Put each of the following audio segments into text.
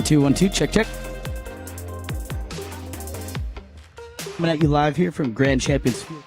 212, check, check. Coming at you live here from Grand Champions Field.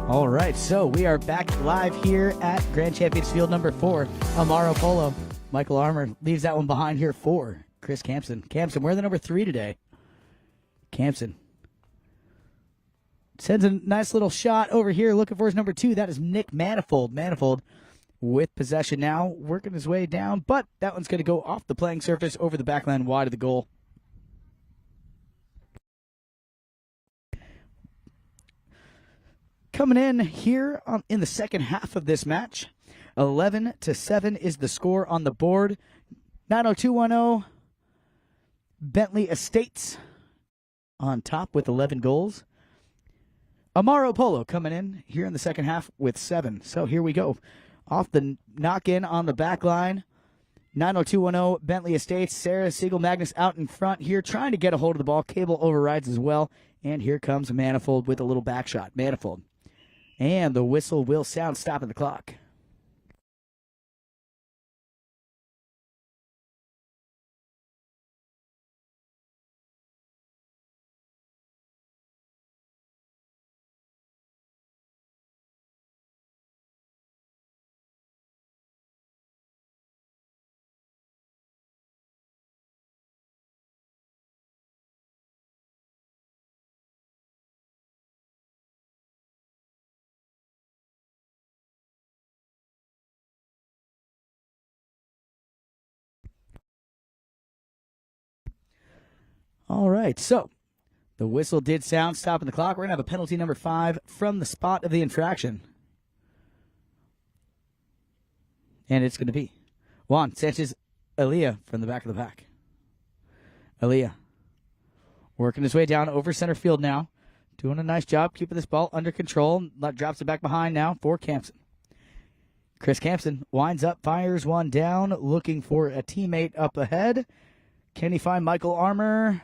All right, so we are back live here at Grand Champions Field number 4. Amaro Polo. Michael Armour leaves that one behind here for Chris Campson. Campson, we're the number 3 today. Campson sends a nice little shot over here, looking for his number 2. That is Nick Manifold. Manifold with possession now, working his way down, but that one's going to go off the playing surface over the backline wide of the goal. Coming in here in the second half of this match, 11-7 is the score on the board. 90210 Bentley Estates on top with 11 goals. Amaro Polo coming in here in the second half with 7. So here we go. Off the knock-in on the back line. 90210 Bentley Estates. Sarah Siegel Magnus out in front here trying to get a hold of the ball. Cable overrides as well. And here comes Manifold with a little back shot. Manifold. And the whistle will sound, stopping the clock. All right, so the whistle did sound, stopping the clock. We're going to have a penalty number 5 from the spot of the infraction. And it's going to be Juan Sanchez Elia from the back of the pack. Elia working his way down over center field now. Doing a nice job keeping this ball under control. Drops it back behind now for Campson. Chris Campson winds up, fires one down, looking for a teammate up ahead. Can he find Michael Armour?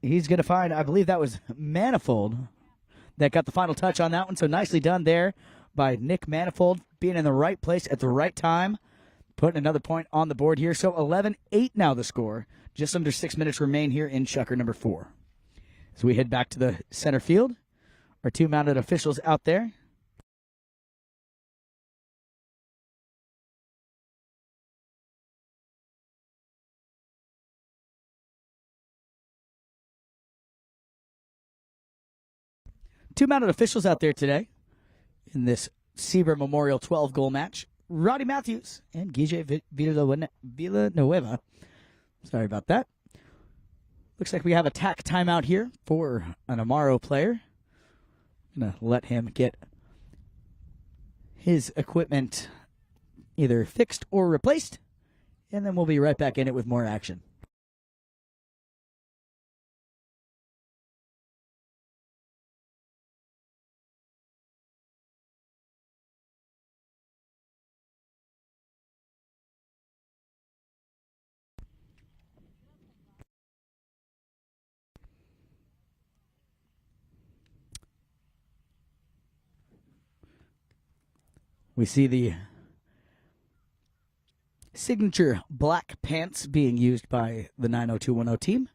He's going to find, I believe that was Manifold that got the final touch on that one. So nicely done there by Nick Manifold, being in the right place at the right time, putting another point on the board here. So 11-8 now the score. Just under 6 minutes remain here in Chukker number 4. As we head back to the center field, our 2 mounted officials out there. Two mounted officials out there today in this Sieber Memorial 12-goal match. Roddy Matthews and Guille Villanueva. Sorry about that. Looks like we have a tack timeout here for an Amaro player. I'm going to let him get his equipment either fixed or replaced, and then we'll be right back in it with more action. We see the signature black pants being used by the 90210 team.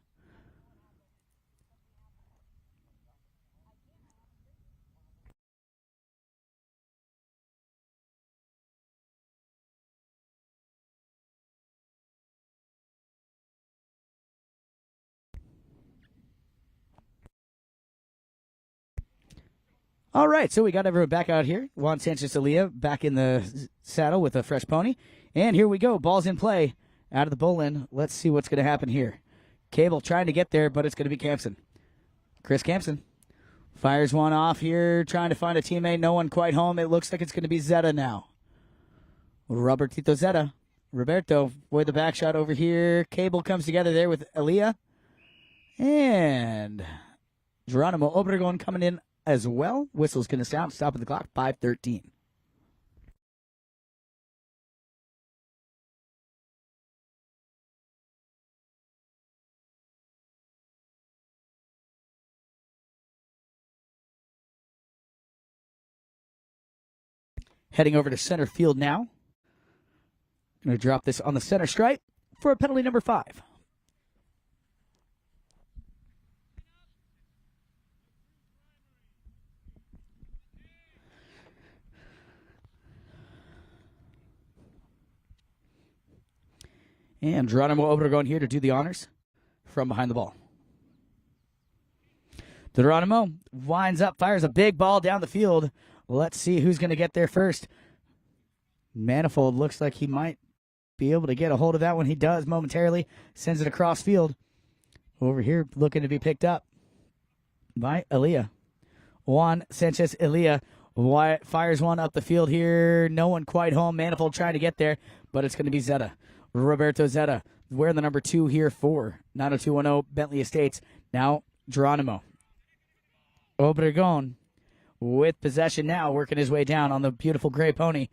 All right, so we got everyone back out here. Juan Sanchez Elia back in the saddle with a fresh pony. And here we go. Ball's in play out of the bull-in. Let's see what's going to happen here. Cable trying to get there, but it's going to be Campson. Chris Campson fires one off here, trying to find a teammate. No one quite home. It looks like it's going to be Zeta now. Robertito Zeta. Roberto with the back shot over here. Cable comes together there with Elia. And Geronimo Obregon coming in as well. Whistle's going to sound, stopping the clock, 5:13. Heading over to center field now. Going to drop this on the center stripe for a penalty number 5. And Geronimo Obregon here to do the honors from behind the ball. Geronimo winds up, fires a big ball down the field. Let's see who's going to get there first. Manifold looks like he might be able to get a hold of that one. He does momentarily. Sends it across field. Over here looking to be picked up by Elia. Juan Sanchez Elia fires one up the field here. No one quite home. Manifold trying to get there, but it's going to be Zeta. Roberto Zeta wearing the number 2 here for 90210 Bentley Estates. Now Geronimo Obregon with possession now, working his way down on the beautiful gray pony.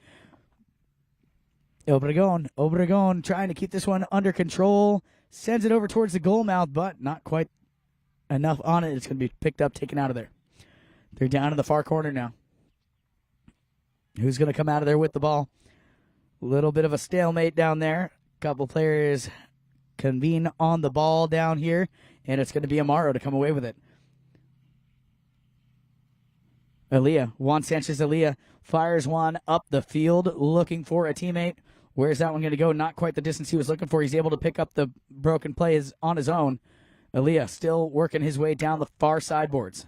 Obregon trying to keep this one under control. Sends it over towards the goal mouth, but not quite enough on it. It's going to be picked up, taken out of there. They're down in the far corner now. Who's going to come out of there with the ball? A little bit of a stalemate down there. A couple players convene on the ball down here, and it's going to be Amaro to come away with it. Juan Sanchez Elia fires one up the field, looking for a teammate. Where's that one going to go? Not quite the distance he was looking for. He's able to pick up the broken play on his own. Elia still working his way down the far sideboards.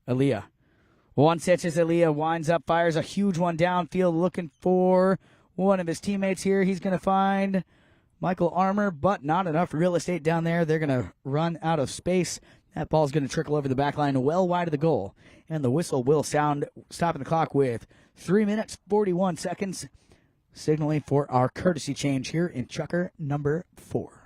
Juan Sanchez Elia winds up, fires a huge one downfield, looking for one of his teammates here. He's going to find Michael Armour, but not enough real estate down there. They're going to run out of space. That ball's going to trickle over the back line well wide of the goal. And the whistle will sound, stopping the clock with 3 minutes, 41 seconds, signaling for our courtesy change here in Chukker number 4.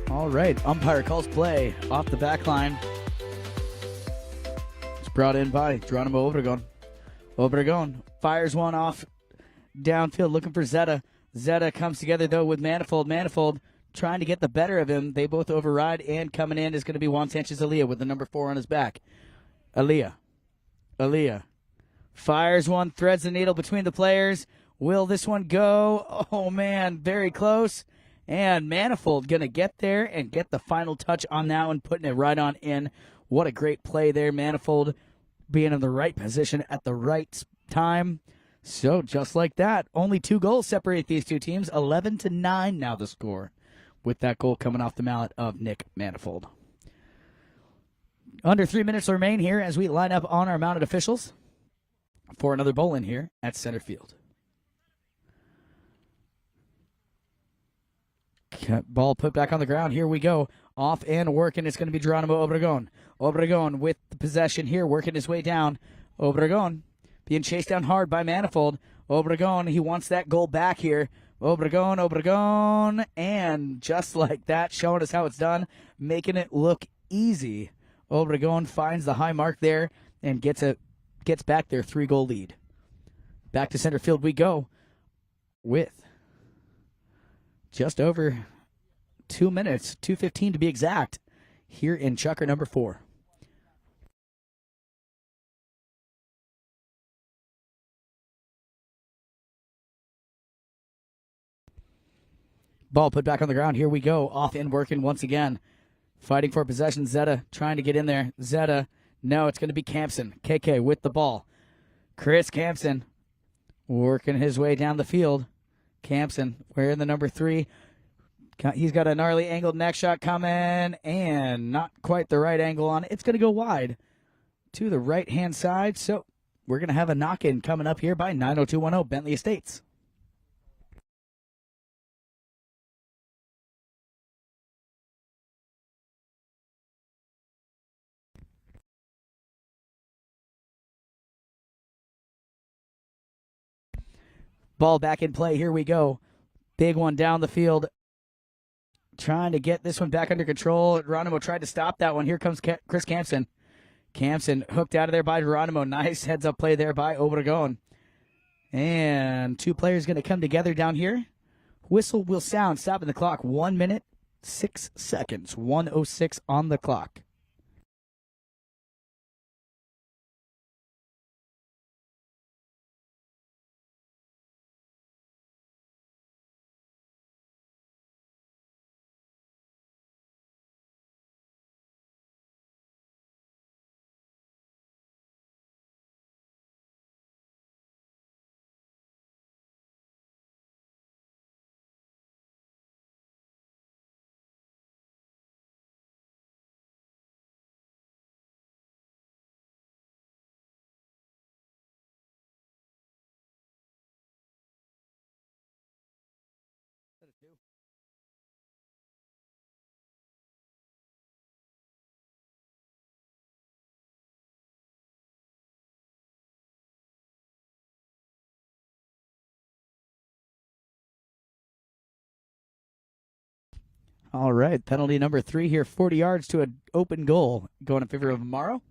All right, umpire calls play off the back line. It's brought in by Geronimo Obregon. Obregon fires one off downfield, looking for Zeta. Zeta comes together, though, with Manifold. Manifold trying to get the better of him. They both override, and coming in is going to be Juan Sanchez Elia with the number 4 on his back. Elia fires one, threads the needle between the players. Will this one go? Oh, man, very close. And Manifold going to get there and get the final touch on that one, putting it right on in. What a great play there. Manifold being in the right position at the right time. So just like that, only 2 goals separate these two teams. 11-9 now the score, with that goal coming off the mallet of Nick Manifold. Under 3 minutes remain here as we line up on our mounted officials for another bowl in here at center field. Ball put back on the ground. Here we go. Off and working. It's going to be Geronimo Obregon. Obregon with the possession here, working his way down. Obregon being chased down hard by Manifold. Obregon, he wants that goal back here. Obregon, and just like that, showing us how it's done, making it look easy. Obregon finds the high mark there and gets back their 3-goal lead. Back to center field we go with just over 2 minutes, 2:15 to be exact, here in Chukker number 4. Ball put back on the ground. Here we go. Off and working once again. Fighting for possession. Zeta trying to get in there. Zeta. No, it's going to be Campson. KK with the ball. Chris Campson working his way down the field. Campson wearing the number 3. He's got a gnarly angled neck shot coming, and not quite the right angle on it. It's going to go wide to the right-hand side. So we're going to have a knock-in coming up here by 90210 Bentley Estates. Ball back in play. Here we go. Big one down the field. Trying to get this one back under control. Geronimo tried to stop that one. Here comes Chris Campson. Campson hooked out of there by Geronimo. Nice heads-up play there by Obregon. And two players going to come together down here. Whistle will sound. Stopping the clock. 1 minute, 6 seconds. 1:06 on the clock. All right, penalty number 3 here, 40 yards to an open goal, going in favor of Amaro.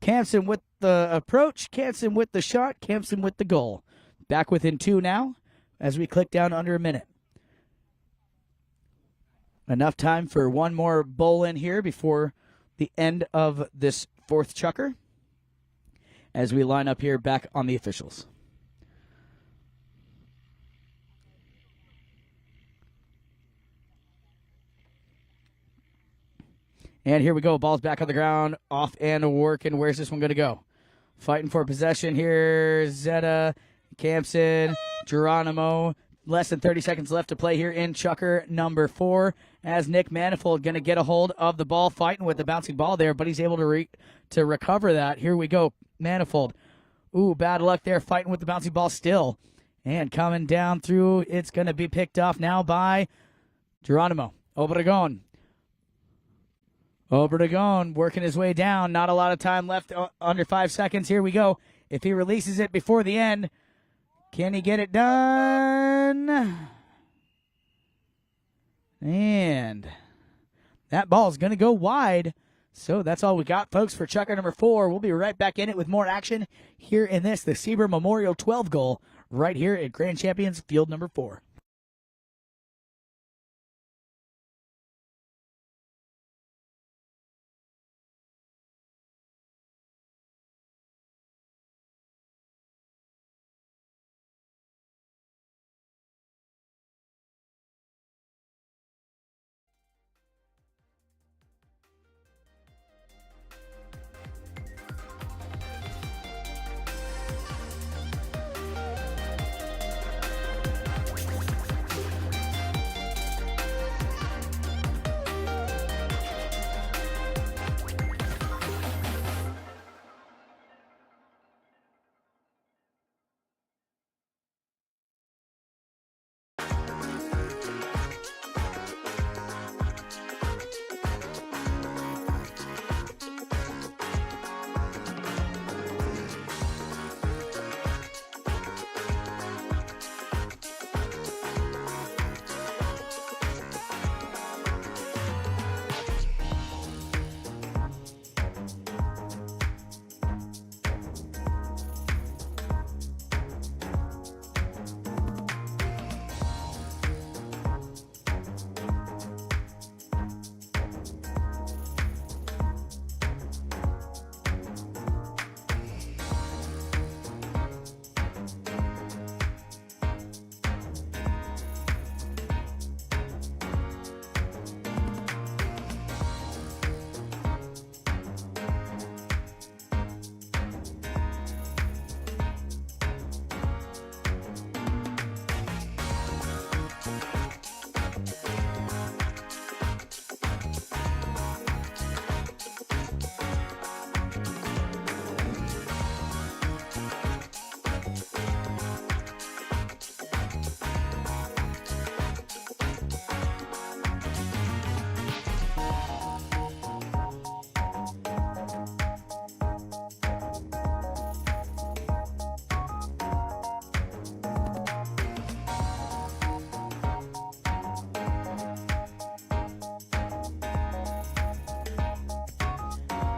Campson with the approach, Campson with the shot, Campson with the goal. Back within 2 now as we click down under a minute. Enough time for one more bowl in here before the end of this 4th chukker as we line up here back on the officials. And here we go. Ball's back on the ground. Off and working. Where's this one going to go? Fighting for possession here. Zeta, Campson, Geronimo. Less than 30 seconds left to play here in chukker number 4. As Nick Manifold going to get a hold of the ball. Fighting with the bouncing ball there, but he's able to recover that. Here we go. Manifold. Ooh, bad luck there. Fighting with the bouncing ball still. And coming down through. It's going to be picked off now by Geronimo. Obregon. Obregon working his way down. Not a lot of time left. Under 5 seconds. Here we go. If he releases it before the end, can he get it done? And that ball is going to go wide. So that's all we got, folks, for chukker number 4. We'll be right back in it with more action here in the Sieber Memorial 12 goal right here at Grand Champions Field number 4.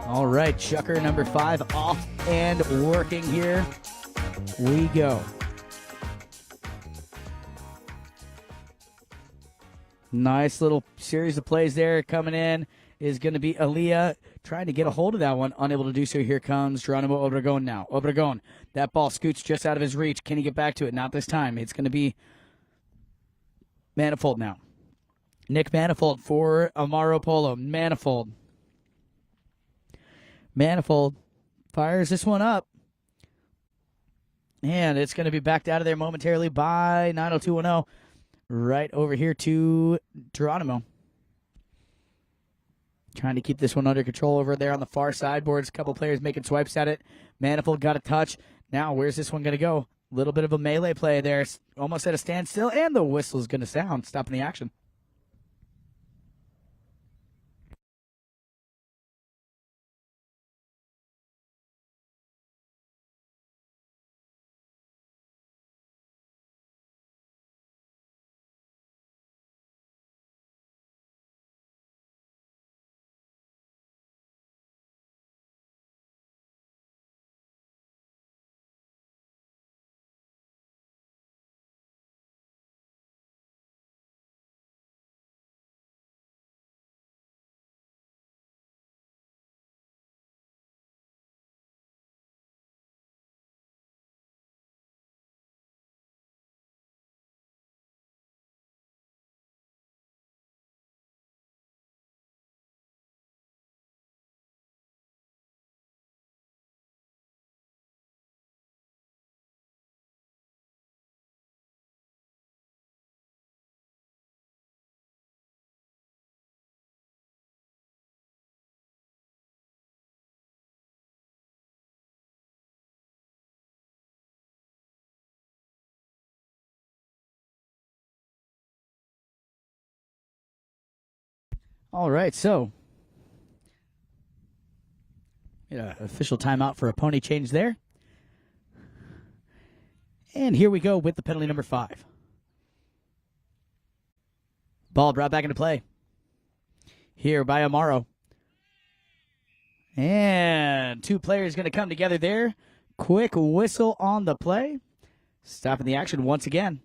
All right, Chukker, number 5, off and working here. We go. Nice little series of plays there. Coming in is going to be Aaliyah trying to get a hold of that one. Unable to do so. Here comes Geronimo Obregon now. Obregon. That ball scoots just out of his reach. Can he get back to it? Not this time. It's going to be Manifold now. Nick Manifold for Amaro Polo. Manifold fires this one up. And it's going to be backed out of there momentarily by 90210. Right over here to Geronimo. Trying to keep this one under control over there on the far sideboards. A couple players making swipes at it. Manifold got a touch. Now, where's this one going to go? A little bit of a melee play there. Almost at a standstill, and the whistle's going to sound, stopping the action. All right, so official timeout for a pony change there. And here we go with the penalty number 5. Ball brought back into play. Here by Amaro. And 2 players going to come together there. Quick whistle on the play. Stopping the action once again.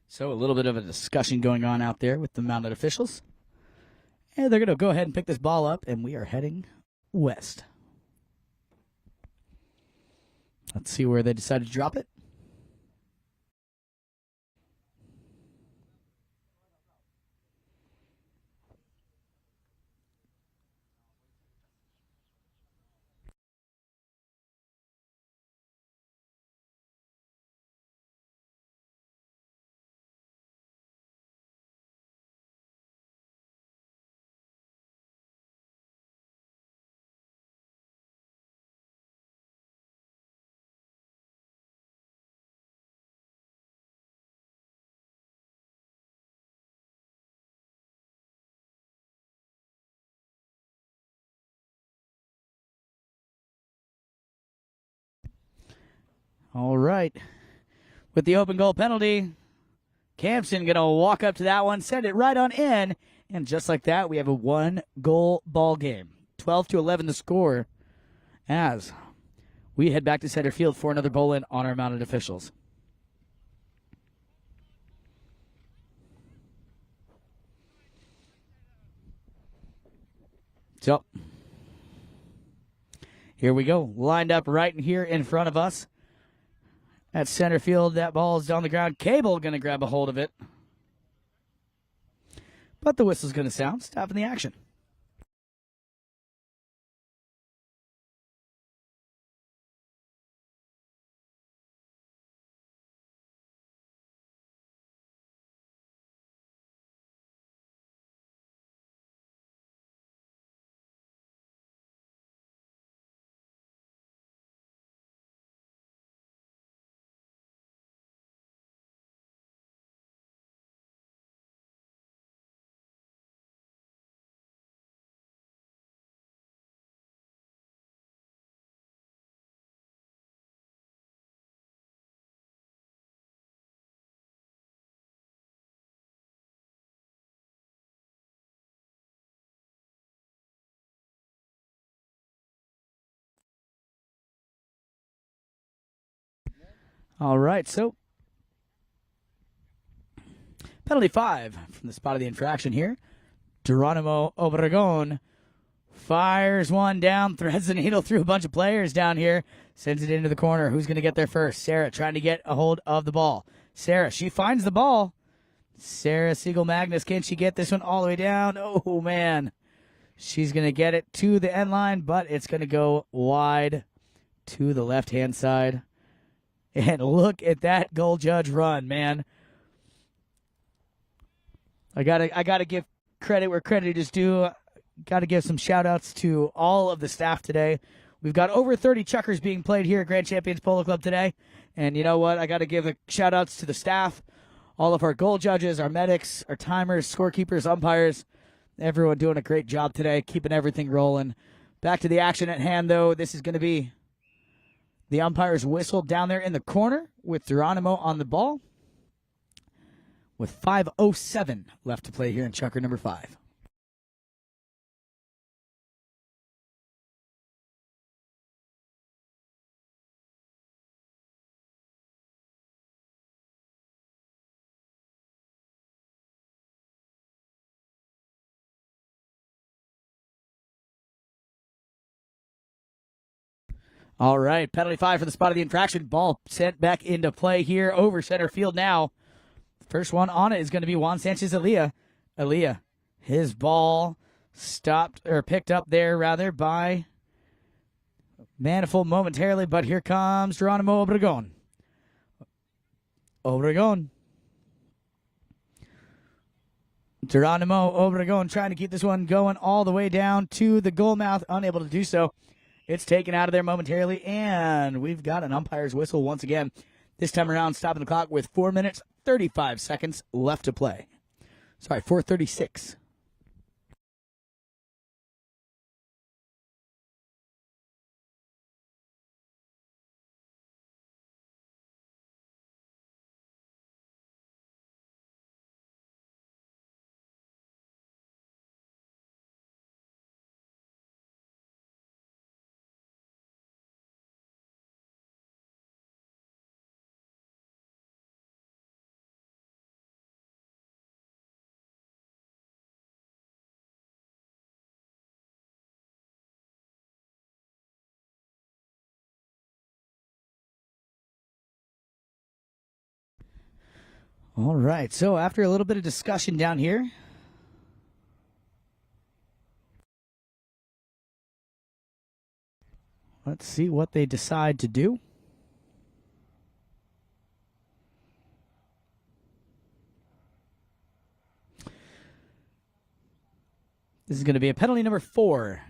So a little bit of a discussion going on out there with the mounted officials. And they're going to go ahead and pick this ball up, and we are heading west. Let's see where they decide to drop it. All right. With the open goal penalty, Campson going to walk up to that one, send it right on in, and just like that, we have a 1-goal ball game. 12-11 the score as we head back to center field for another bowl-in on our mounted officials. So, here we go. Lined up right here in front of us. At center field, that ball is on the ground. Cable going to grab a hold of it. But the whistle's going to sound, stopping the action. All right, so penalty 5 from the spot of the infraction here. Geronimo Obregon fires one down, threads the needle through a bunch of players down here, sends it into the corner. Who's going to get there first? Sarah trying to get a hold of the ball. Sarah, she finds the ball. Sarah Siegel Magnus, can she get this one all the way down? Oh, man. She's going to get it to the end line, but it's going to go wide to the left-hand side. And look at that goal judge run, man. I gotta give credit where credit is due. Got to give some shout-outs to all of the staff today. We've got over 30 chukkers being played here at Grand Champions Polo Club today. And you know what? I got to give the shout-outs to the staff, all of our goal judges, our medics, our timers, scorekeepers, umpires. Everyone doing a great job today, keeping everything rolling. Back to the action at hand, though. This is going to be the umpire's whistle down there in the corner with Geronimo on the ball, with 5:07 left to play here in chukker number 5. All right, penalty 5 for the spot of the infraction. Ball sent back into play here over center field now. First one on it is going to be Juan Sanchez Elia. Elia, his ball stopped, or picked up there, rather, by Manifold momentarily, but here comes Geronimo Obregon. Geronimo Obregon trying to keep this one going all the way down to the goal mouth, unable to do so. It's taken out of there momentarily, and we've got an umpire's whistle once again. This time around, stopping the clock with 4 minutes, 35 seconds left to play. Sorry, 4:36. All right, so after a little bit of discussion down here, let's see what they decide to do. This is going to be a penalty number 4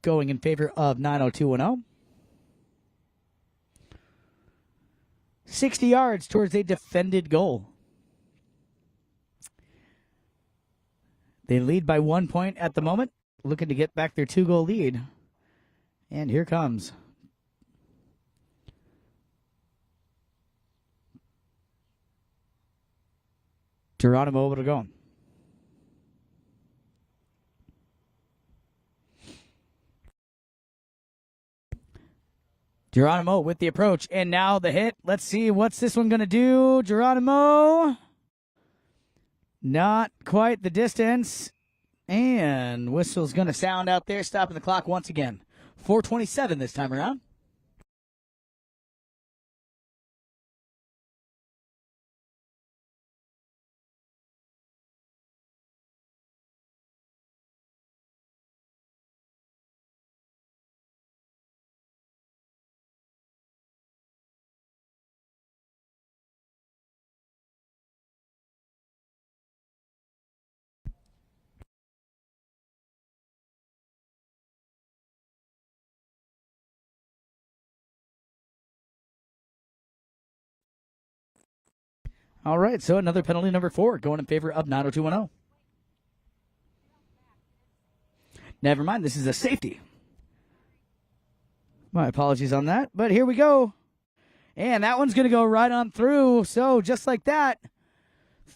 going in favor of 90210. 60 yards towards a defended goal. They lead by 1 point at the moment, looking to get back their 2-goal lead. And here comes Geronimo Obregon. Geronimo with the approach, and now the hit. Let's see, what's this one going to do? Geronimo, not quite the distance, and whistle's going to sound out there, stopping the clock once again. 4:27 this time around. All right, so another penalty number 4 going in favor of 90210. Never mind, this is a safety. My apologies on that, but here we go. And that one's going to go right on through. So just like that,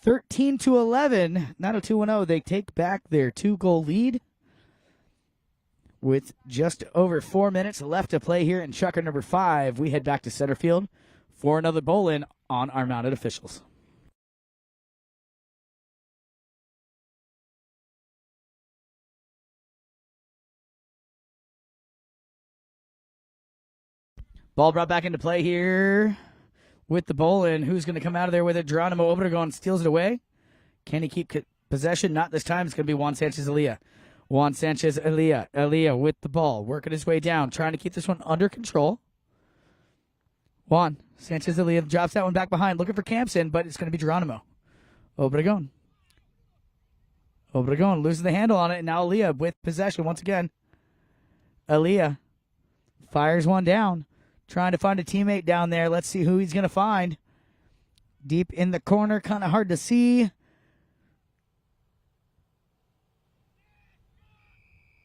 13-11, 90210, they take back their 2-goal lead with just over 4 minutes left to play here in Chukker number 5. We head back to center field for another bowl-in on our mounted officials. Ball brought back into play here with the bowl-in. Who's going to come out of there with it? Geronimo Obregon steals it away. Can he keep possession? Not this time. It's going to be Juan Sanchez-Elia. Juan Sanchez-Elia. Elia with the ball, working his way down, trying to keep this one under control. Juan Sanchez-Elia drops that one back behind, looking for Campson, but it's going to be Geronimo Obregon. Obregon loses the handle on it, and now Elia with possession once again. Elia fires one down. Trying to find a teammate down there. Let's see who he's going to find. Deep in the corner, kind of hard to see.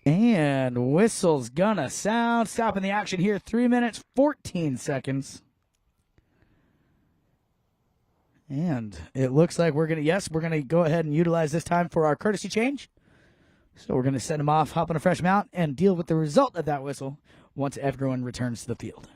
And whistle's going to sound. Stopping the action here. 3 minutes, 14 seconds. And it looks like we're going to go ahead and utilize this time for our courtesy change. So we're going to send him off, hop on a fresh mount, and deal with the result of that whistle once everyone returns to the field.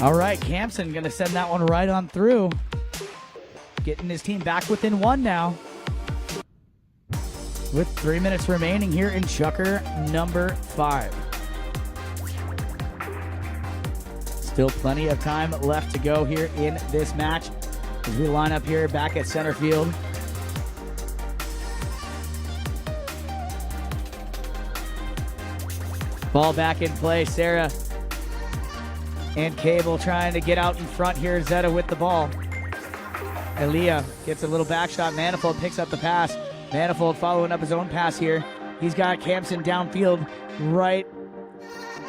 All right, Campson going to send that one right on through. Getting his team back within 1 now. With 3 minutes remaining here in Chukker number 5. Still plenty of time left to go here in this match as we line up here back at center field. Ball back in play. Sarah and Cable trying to get out in front here. Zeta with the ball. Elia gets a little back shot. Manifold picks up the pass. Manifold following up his own pass here. He's got Campson downfield right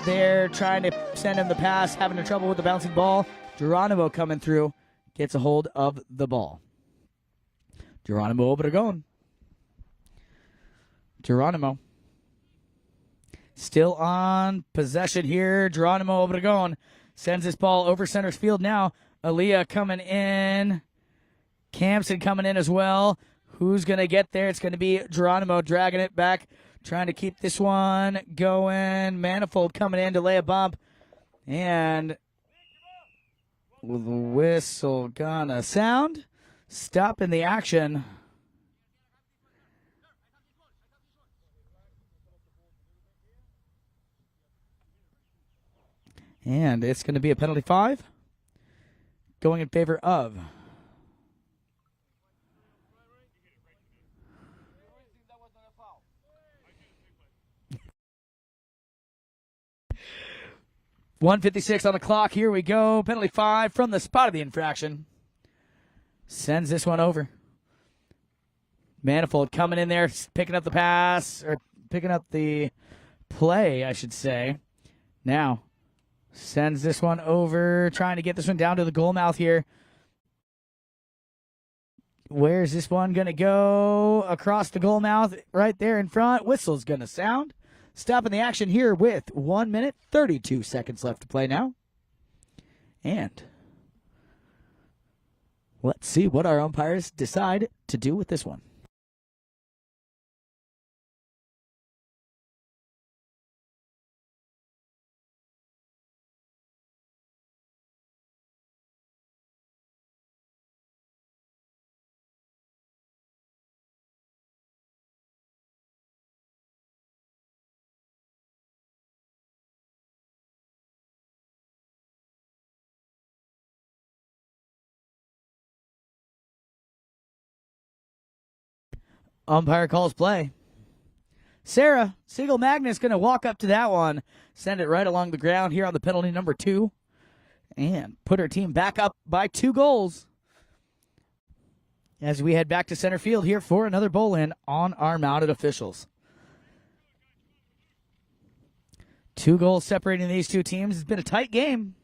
there trying to send him the pass. Having trouble with the bouncing ball. Geronimo coming through. Gets a hold of the ball. Geronimo Obregon. Geronimo. Still on possession here. Geronimo Obregon sends this ball over center field now. Aaliyah coming in. Campson coming in as well. Who's going to get there? It's going to be Geronimo dragging it back trying to keep this one going. Manifold coming in to lay a bump. And the whistle gonna sound. Stopping the action. And it's going to be a penalty 5 going in favor of .156 on the clock. Here we go. Penalty 5 from the spot of the infraction. Sends this one over. Manifold coming in there, picking up the pass, or picking up the play, I should say. Now, sends this one over, trying to get this one down to the goal mouth here. Where's this one going to go? Across the goal mouth, right there in front. Whistle's going to sound. Stopping the action here with 1 minute, 32 seconds left to play now. And let's see what our umpires decide to do with this one. Umpire calls play. Sarah Siegel Magnus going to walk up to that one, send it right along the ground here on the penalty number 2, and put her team back up by 2 goals as we head back to center field here for another bowl-in on our mounted officials. 2 goals separating these two teams. It's been a tight game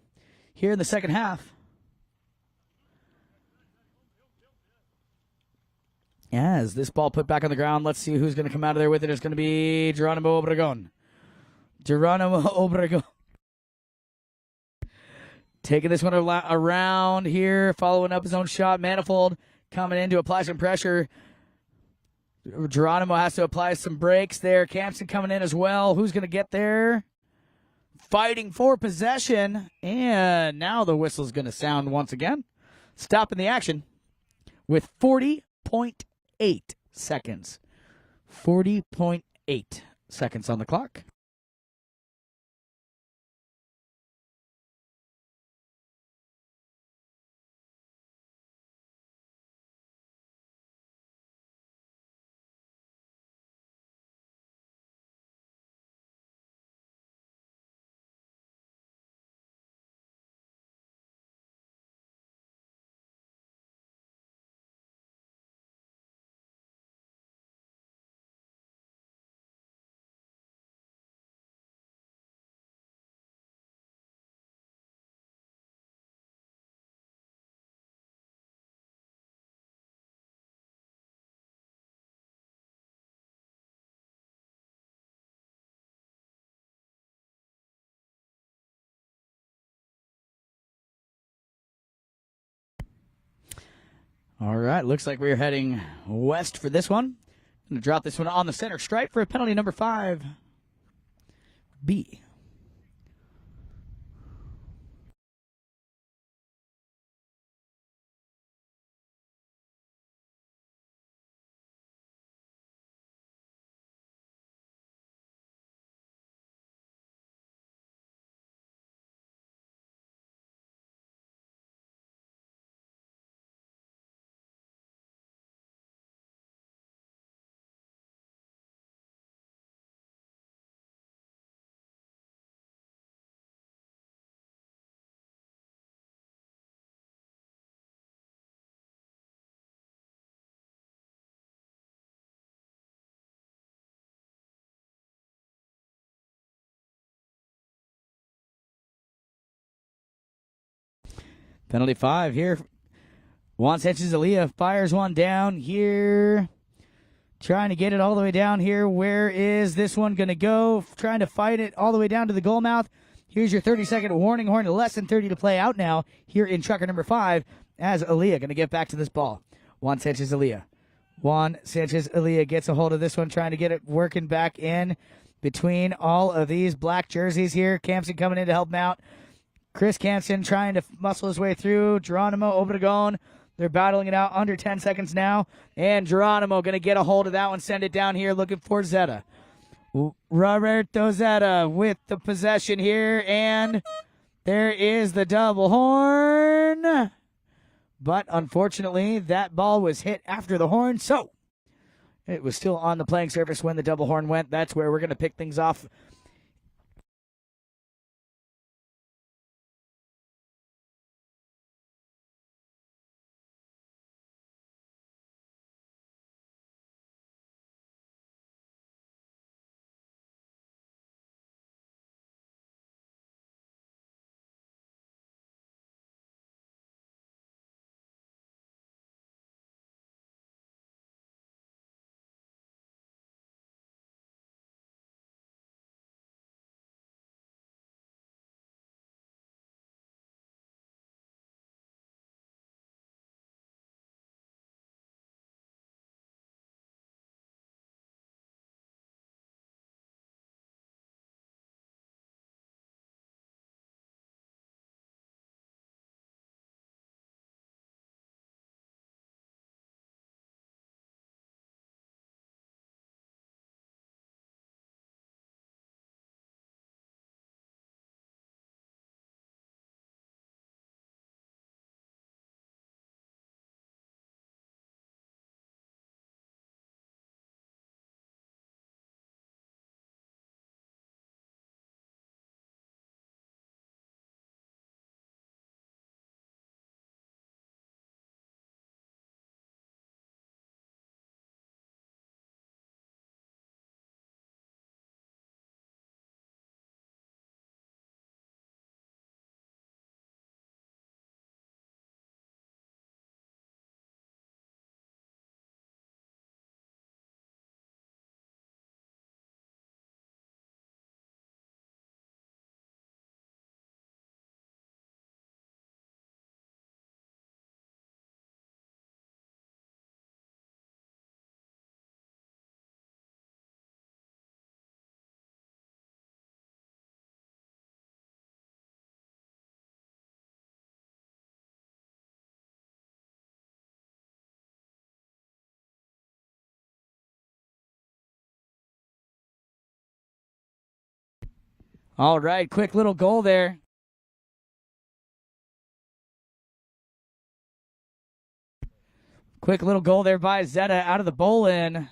here in the second half. As this ball put back on the ground, let's see who's going to come out of there with it. It's going to be Geronimo Obregon. Taking this one around here, following up his own shot. Manifold coming in to apply some pressure. Geronimo has to apply some brakes there. Campson coming in as well. Who's going to get there? Fighting for possession. And now the whistle's going to sound once again. Stopping the action with 40.8 seconds. 40.8 seconds on the clock. All right, looks like we're heading west for this one. Going to drop this one on the center stripe for penalty number 5. B. Penalty 5 here. Juan Sanchez-Elia fires one down here. Trying to get it all the way down here. Where is this one going to go? Trying to fight it all the way down to the goal mouth. Here's your 30-second warning horn. Less than 30 to play out now here in Chukker number 5 as Elia going to get back to this ball. Juan Sanchez-Elia Juan Sanchez Elia gets a hold of this one, trying to get it working back in between all of these black jerseys here. Campson coming in to help him out. Chris Campson trying to muscle his way through. Geronimo Obregon. They're battling it out under 10 seconds now. And Geronimo going to get a hold of that one, send it down here, looking for Zeta. Roberto Zeta with the possession here, and there is the double horn. But unfortunately, that ball was hit after the horn, so it was still on the playing surface when the double horn went. That's where we're going to pick things off. All right, quick little goal there. Quick little goal there by Zeta out of the bowl-in.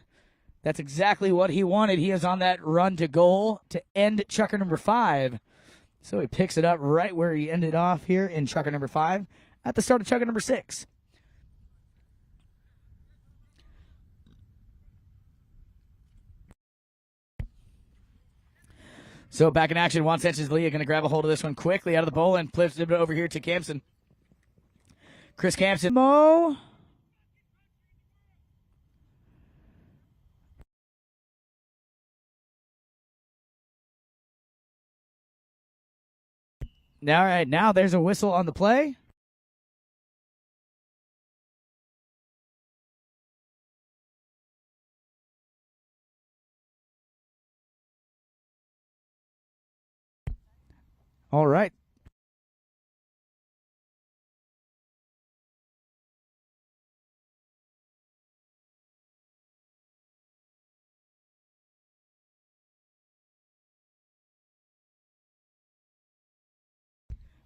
That's exactly what he wanted. He is on that run to goal to end Chukker number 5. So he picks it up right where he ended off here in Chukker number 5 at the start of Chukker number 6. So back in action, Juan Sanchez Elia going to grab a hold of this one quickly out of the bowl and flips it over here to Campson. Chris Campson. Mo. All right, now there's a whistle on the play. All right.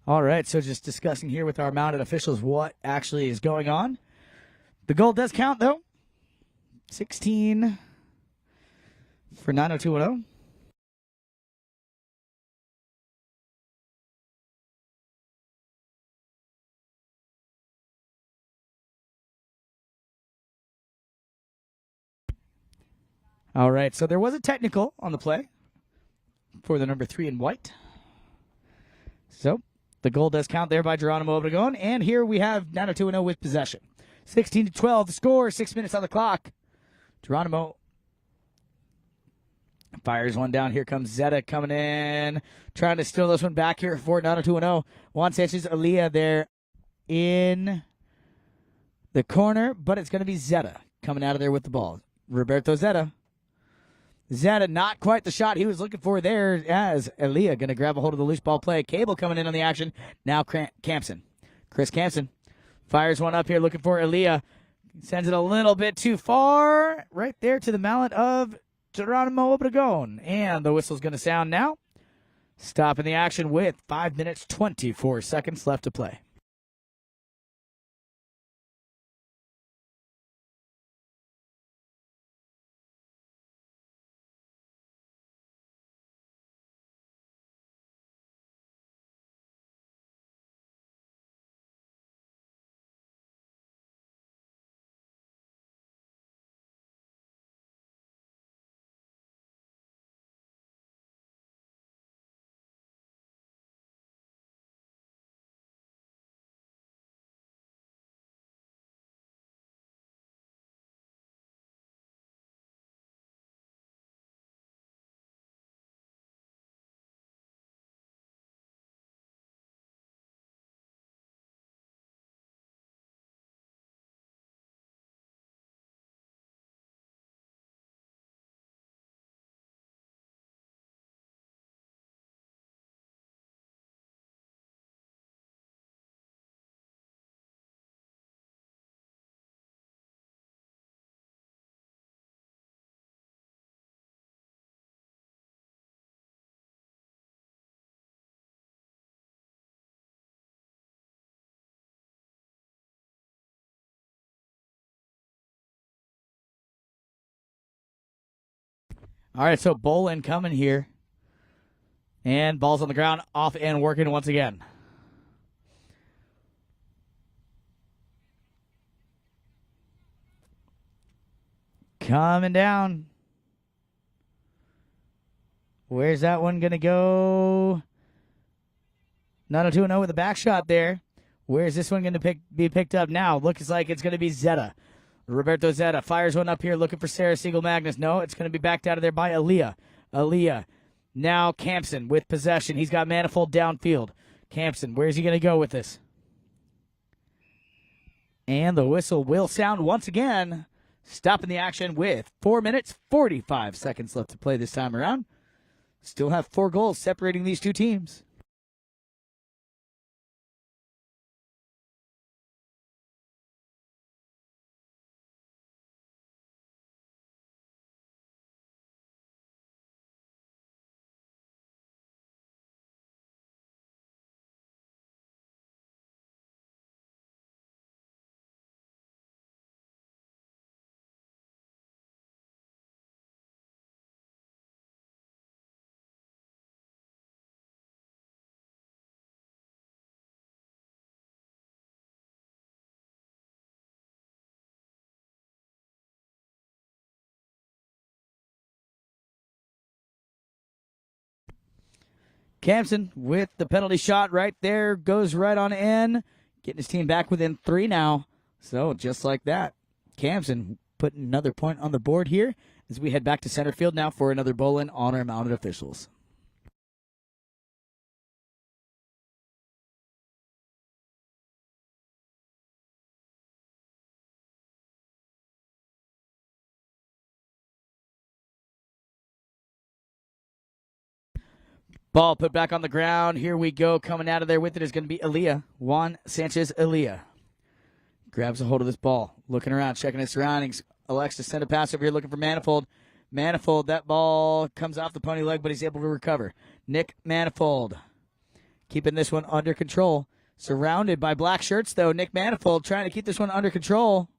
All right, so just discussing here with our mounted officials what actually is going on. The goal does count, though. 16 for 90210. All right, so there was a technical on the play for the number 3 in white. So the goal does count there by Geronimo Obregon. And here we have 90210 with possession. 16-12, the score, 6 minutes on the clock. Geronimo fires one down. Here comes Zeta coming in, trying to steal this one back here for 90210. Juan Sanchez Elia there in the corner, but it's going to be Zeta coming out of there with the ball. Roberto Zeta. Zeta, not quite the shot he was looking for there, as Elia going to grab a hold of the loose ball play. Cable coming in on the action. Now Campson. Chris Campson fires one up here looking for Elia. Sends it a little bit too far. Right there to the mallet of Geronimo Obregon. And the whistle's going to sound now. Stopping the action with 5 minutes, 24 seconds left to play. All right, so Bolin coming here. And ball's on the ground, off and working once again. Coming down. Where's that one going to go? 902-0 with a back shot there. Where's this one going to be picked up now? Looks like it's going to be Zeta. Roberto Zeta fires one up here looking for Sarah Siegel-Magnus. No, it's going to be backed out of there by Aaliyah. Aaliyah. Now Campson with possession. He's got Manifold downfield. Campson, where's he going to go with this? And the whistle will sound once again. Stopping the action with 4 minutes, 45 seconds left to play this time around. Still have 4 goals separating these two teams. Campson with the penalty shot right there. Goes right on in. Getting his team back within 3 now. So just like that, Campson putting another point on the board here as we head back to center field now for another Bolin Honor Mounted Officials. Ball put back on the ground. Here we go. Coming out of there with it is going to be Elia. Juan Sanchez Elia. Grabs a hold of this ball. Looking around, checking his surroundings. Elects to send a pass over here looking for Manifold. Manifold, that ball comes off the pony leg, but he's able to recover. Nick Manifold keeping this one under control. Surrounded by black shirts, though. Nick Manifold trying to keep this one under control.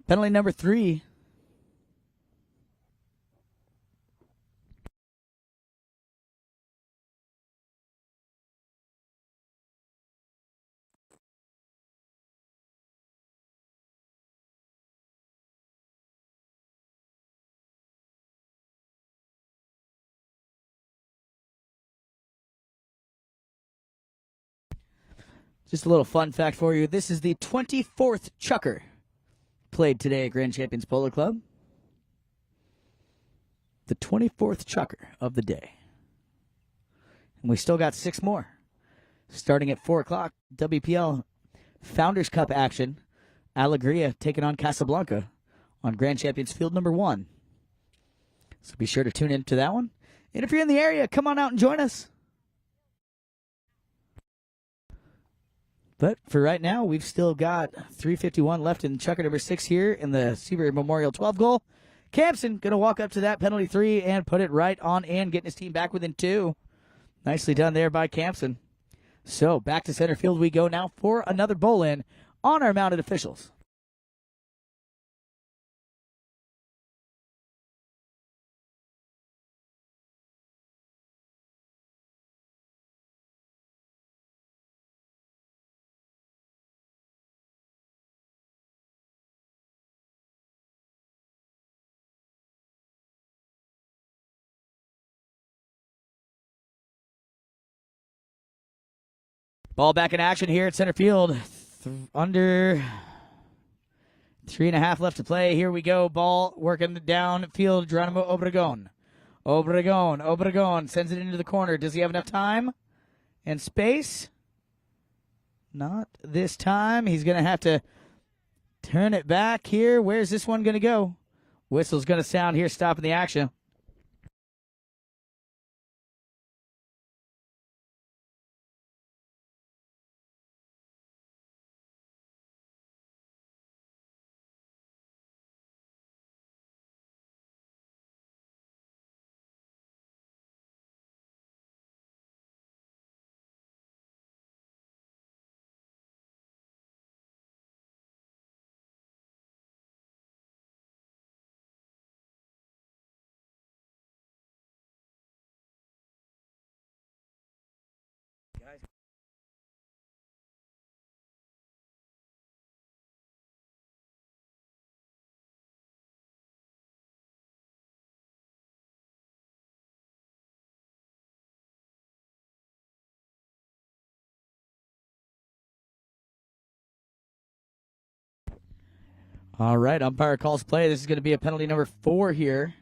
Penalty number 3. Just a little fun fact for you. This is the 24th Chukker played today at Grand Champions Polo Club. The 24th Chukker of the day. And we still got 6 more. Starting at 4 o'clock, WPL Founders Cup action. Alegria taking on Casablanca on Grand Champions Field number 1. So be sure to tune in to that one. And if you're in the area, come on out and join us. But for right now, we've still got 3:51 left in Chukker number 6 here in the Sieber Memorial 12 goal. Campson going to walk up to that penalty 3 and put it right on in, getting his team back within 2. Nicely done there by Campson. So back to center field we go now for another bowl-in on our mounted officials. Ball back in action here at center field. Under 3.5 left to play. Here we go. Ball working the downfield. Geronimo Obregon. Obregon sends it into the corner. Does he have enough time and space? Not this time. He's going to have to turn it back here. Where's this one going to go? Whistle's going to sound here, stopping the action. All right, umpire calls play. This is going to be a penalty number 4 here.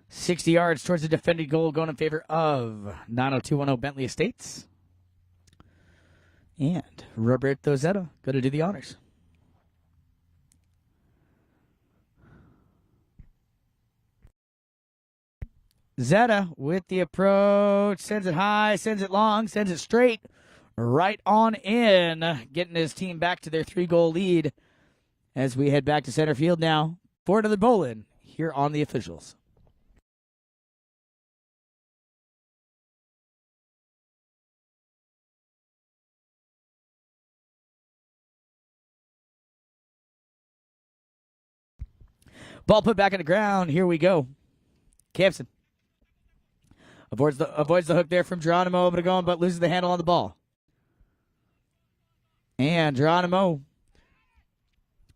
60 yards towards the defended goal, going in favor of 90210 Bentley Estates. And Roberto Zeta going to do the honors. Zeta with the approach, sends it high, sends it long, sends it straight, right on in, getting his team back to their 3-goal lead as we head back to center field now for another bowl-in here on the officials. Ball put back on the ground. Here we go. Campson avoids the hook there from Geronimo Obregon, but loses the handle on the ball. And Geronimo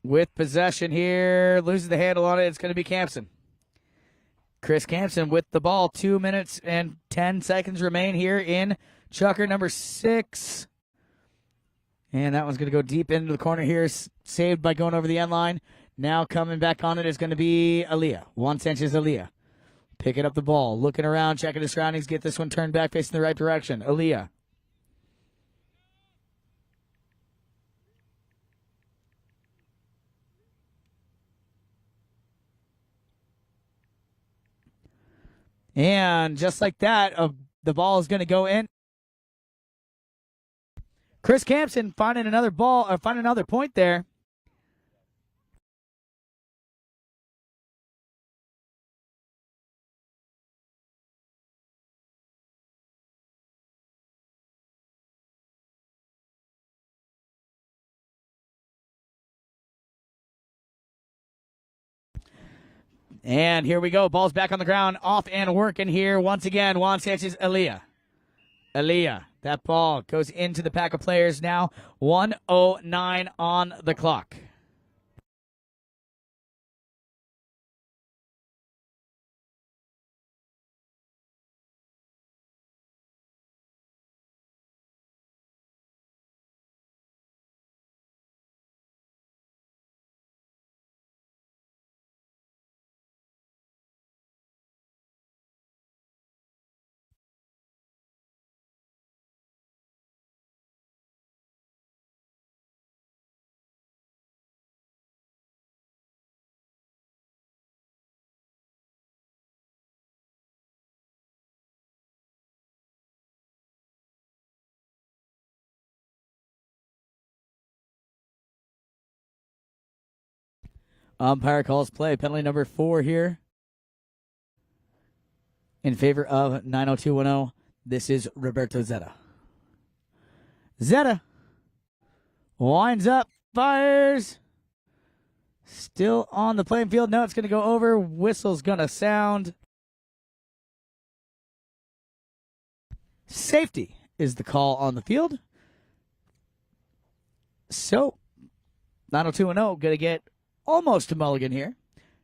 with possession here, loses the handle on it. It's going to be Campson. Chris Campson with the ball. 2 minutes and 10 seconds remain here in Chukker number 6. And that one's going to go deep into the corner here. Saved by going over the end line. Now coming back on it is going to be Aaliyah. Juan Sanchez Aaliyah. Picking up the ball. Looking around, checking his surroundings. Get this one turned back, facing the right direction. Aaliyah. And just like that, the ball is going to go in. Chris Campson finding another point there. And here we go. Ball's back on the ground. Off and working here. Once again, Juan Sanchez Elia. That ball goes into the pack of players now. 1:09 on the clock. Umpire calls play. Penalty number 4 here in favor of 90210. This is Roberto Zeta. Zeta winds up, fires. Still on the playing field. No, it's going to go over. Whistle's going to sound. Safety is the call on the field. So 90210 going to get almost a mulligan here.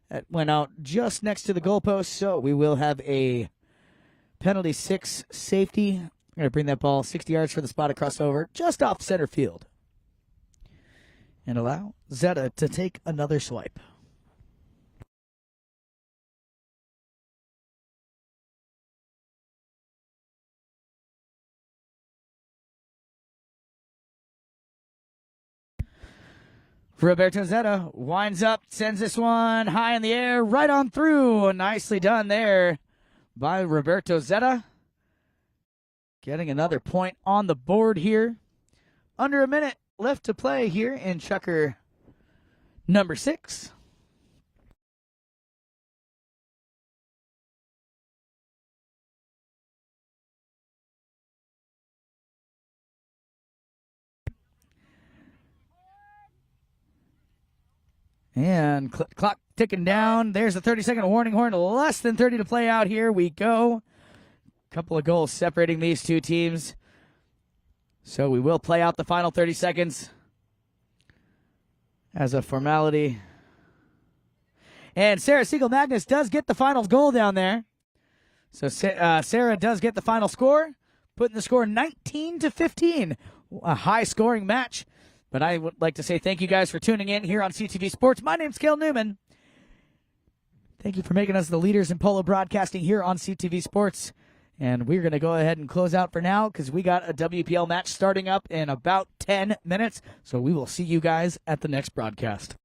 That went out just next to the goalpost, so we will have a penalty 6 safety. I'm going to bring that ball 60 yards for the spot across over, just off center field. And allow Zeta to take another swipe. Roberto Zeta winds up, sends this one high in the air, right on through. Nicely done there by Roberto Zeta. Getting another point on the board here. Under a minute left to play here in Chukker number 6. And clock ticking down. There's the 30-second warning horn. Less than 30 to play out. Here we go. Couple of goals separating these two teams. So we will play out the final 30 seconds as a formality. And Sarah Siegel-Magnus does get the final goal down there. So Sarah does get the final score, putting the score 19-15. A high-scoring match. But I would like to say thank you guys for tuning in here on CTV Sports. My name's Cale Newman. Thank you for making us the leaders in polo broadcasting here on CTV Sports. And we're going to go ahead and close out for now because we got a WPL match starting up in about 10 minutes. So we will see you guys at the next broadcast.